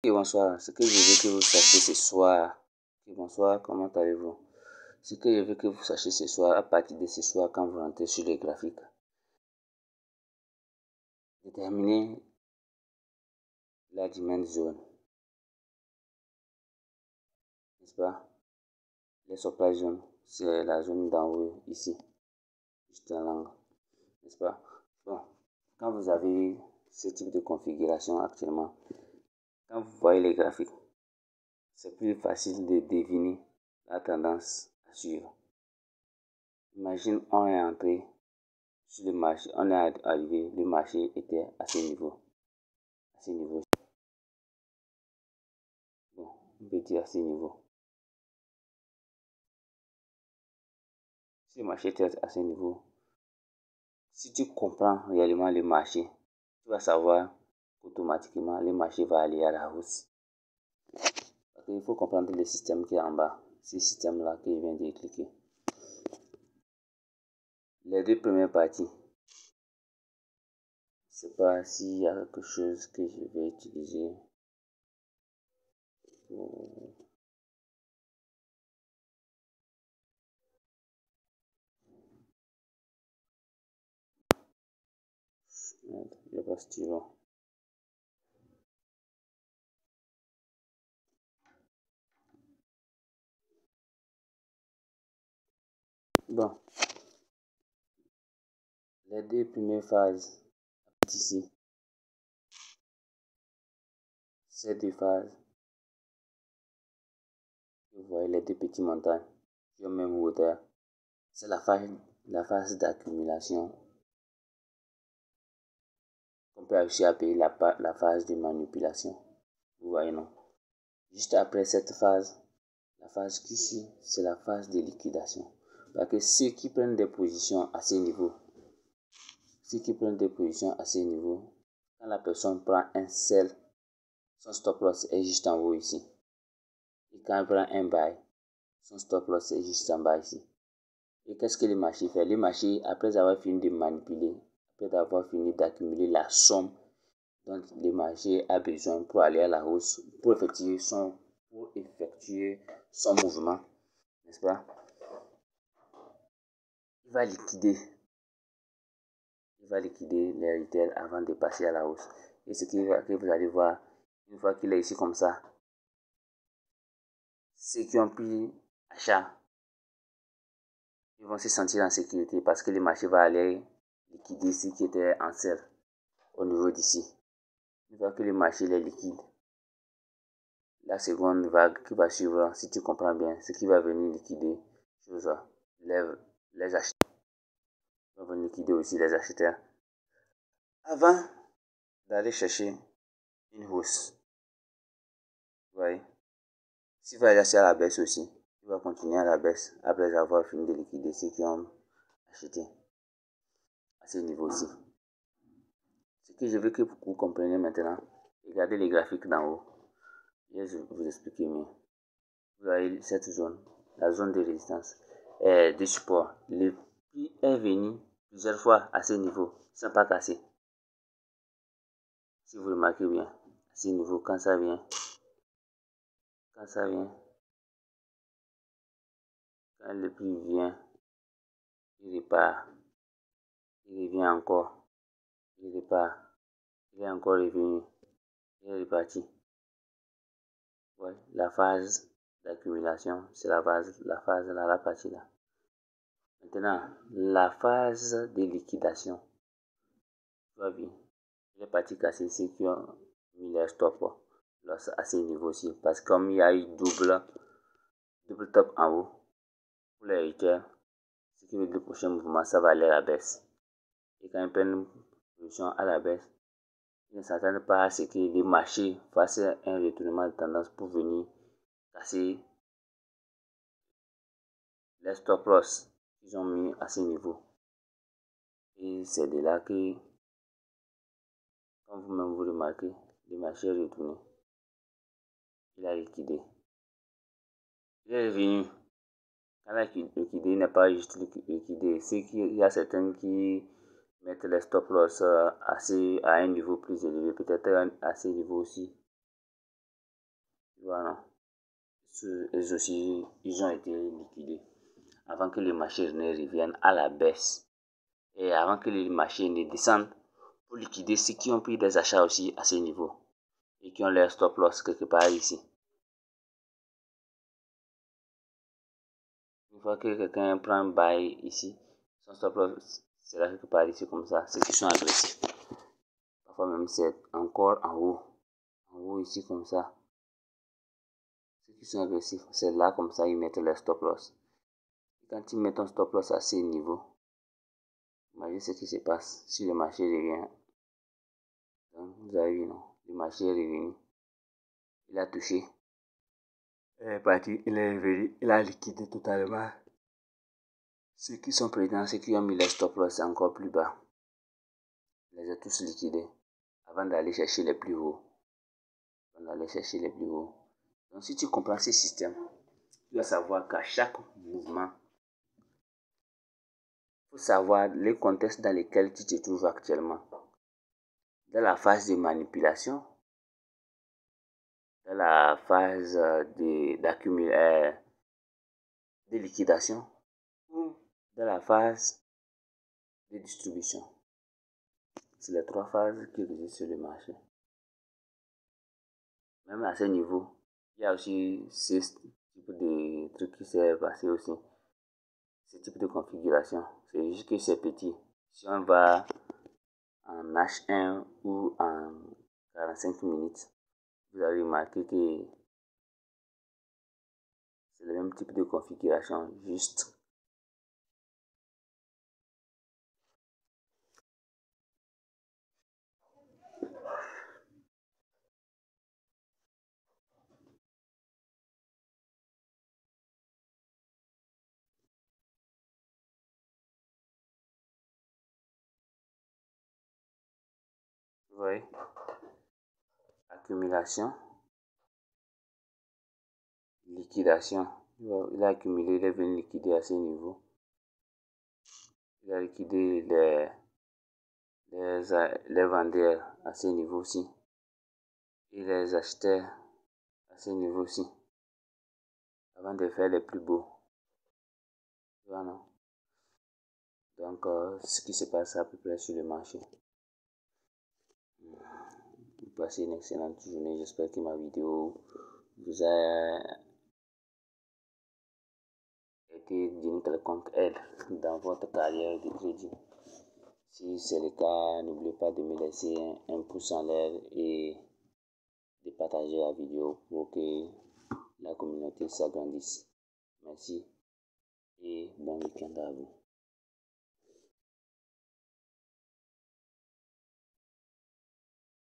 Et bonsoir, ce que je veux que vous sachiez ce soir. Et bonsoir, comment allez-vous? Ce que je veux que vous sachiez ce soir, à partir de ce soir, quand vous rentrez sur les graphiques, déterminez la dimension zone, n'est-ce pas? Les supply zones, c'est la zone d'en haut, ici, juste en langue, n'est-ce pas? Bon, quand vous avez ce type de configuration actuellement, quand vous voyez les graphiques, c'est plus facile de deviner la tendance à suivre. Imagine, on est entré sur le marché, on est arrivé, le marché était à ce niveau. À ce niveau. Bon, on peut dire à ce niveau. Si le marché était à ce niveau, si tu comprends réellement le marché, tu vas savoir qu'automatiquement le marché va aller à la hausse. Parce qu'il faut comprendre le système qui est en bas. Ce système-là que je viens d'expliquer. Les deux premières parties. Je ne sais pas s'il y a quelque chose que je vais utiliser pour... Il n'y a pas stylo. Bon, les deux premières phases ici, ces deux phases, vous voyez les deux petites montagnes qui ont même hauteur, c'est la phase d'accumulation qu'on peut aussi appeler la phase de manipulation. Vous voyez, non? Juste après cette phase, la phase qui suit, c'est la phase de liquidation. Parce que ceux qui prennent des positions à ce niveau, quand la personne prend un sell, son stop loss est juste en haut ici. Et quand elle prend un buy, son stop loss est juste en bas ici. Et qu'est-ce que le marché fait? Le marché, après avoir fini de manipuler, après avoir fini d'accumuler la somme dont le marché a besoin pour aller à la hausse, pour effectuer son mouvement, n'est-ce pas? Il va liquider les retails avant de passer à la hausse. Et ce que vous allez voir, une fois qu'il est ici comme ça, ceux qui ont pris achat, ils vont se sentir en sécurité parce que le marché va aller liquider ce qui était en sell au niveau d'ici. Une fois que le marché est liquide, la seconde vague qui va suivre, si tu comprends bien, ce qui va venir liquider, les acheteurs. Va venir liquider aussi les acheteurs. Avant d'aller chercher une hausse, vous voyez, s'il va rester à la baisse aussi, il va continuer à la baisse après avoir fini de liquider ceux qui ont acheté à ce niveau-ci. Ce que je veux que vous compreniez maintenant, regardez les graphiques d'en haut. Je vais vous expliquer mieux. Vous voyez cette zone, la zone de résistance et de support. Le prix est venu plusieurs fois à ce niveau sans pas casser. Si vous remarquez bien, à ce niveau, quand ça vient, quand le prix vient, il repart, il revient encore, il repart, il est encore revenu, il est reparti. Ouais, la phase d'accumulation, c'est la partie là. Maintenant, la phase de liquidation, tu vois bien, il est parti casser ceux qui ont mis leur stop loss à ce niveau-ci. Parce que comme il y a eu double top en haut pour les retail, ce qui veut dire le prochain mouvement, ça va aller à la baisse. Et quand ils prennent une position à la baisse, ils ne s'attendent pas à ce que le marché fasse un retournement de tendance pour venir casser les stop loss qu'ils ont mis à ce niveau. Et c'est de là que, comme vous-même vous remarquez, le marché est retourné. Il a liquidé. Il est revenu. Quand il a liquidé, il n'est pas juste liquidé. C'est qu'il y a certains qui mettre les stop loss à un niveau plus élevé, peut-être à ce niveau aussi. Voilà. Eux aussi, ils ont été liquidés avant que les marchés ne reviennent à la baisse et avant que les marchés ne descendent pour liquider ceux qui ont pris des achats aussi à ce niveau et qui ont leur stop loss quelque part ici. Une fois que quelqu'un prend un buy ici, son stop loss sera quelque part ici comme ça, ceux qui sont agressifs. Parfois même c'est encore en haut ici comme ça. Ceux qui sont agressifs, c'est là comme ça ils mettent leur stop loss. Et quand ils mettent un stop loss à ces niveaux, imaginez ce qui se passe si le marché revient. Donc, vous avez vu, non? Le marché est revenu. Il a touché. Il est parti, il est revenu, il a liquidé totalement. Ceux qui sont présents, ceux qui ont mis les stop loss encore plus bas, les a tous liquidés avant d'aller chercher les plus hauts. Donc, si tu comprends ce système, tu dois savoir qu'à chaque mouvement, il faut savoir les contextes dans lesquels tu te trouves actuellement. Dans la phase de manipulation, dans la phase de liquidation ou dans la phase de distribution. C'est les trois phases qui existent sur le marché. Même à ce niveau, il y a aussi ce type de trucs qui s'est passé aussi. Ce type de configuration. C'est juste que c'est petit. Si on va en H1 ou en 45 minutes, vous allez remarquer que c'est le même type de configuration, juste. Vous voyez? Accumulation, liquidation. Il a accumulé, il est venu liquider à ce niveau. Il a liquidé les vendeurs à ce niveau-ci. Et les acheteurs à ce niveau-ci. Avant de faire les plus beaux. Voilà. Donc, ce qui se passe à peu près sur le marché. Vous passez une excellente journée. J'espère que ma vidéo vous a été d'une quelconque aide dans votre carrière de trading. Si c'est le cas, n'oubliez pas de me laisser un pouce en l'air et de partager la vidéo pour que la communauté s'agrandisse. Merci et bon week-end à vous.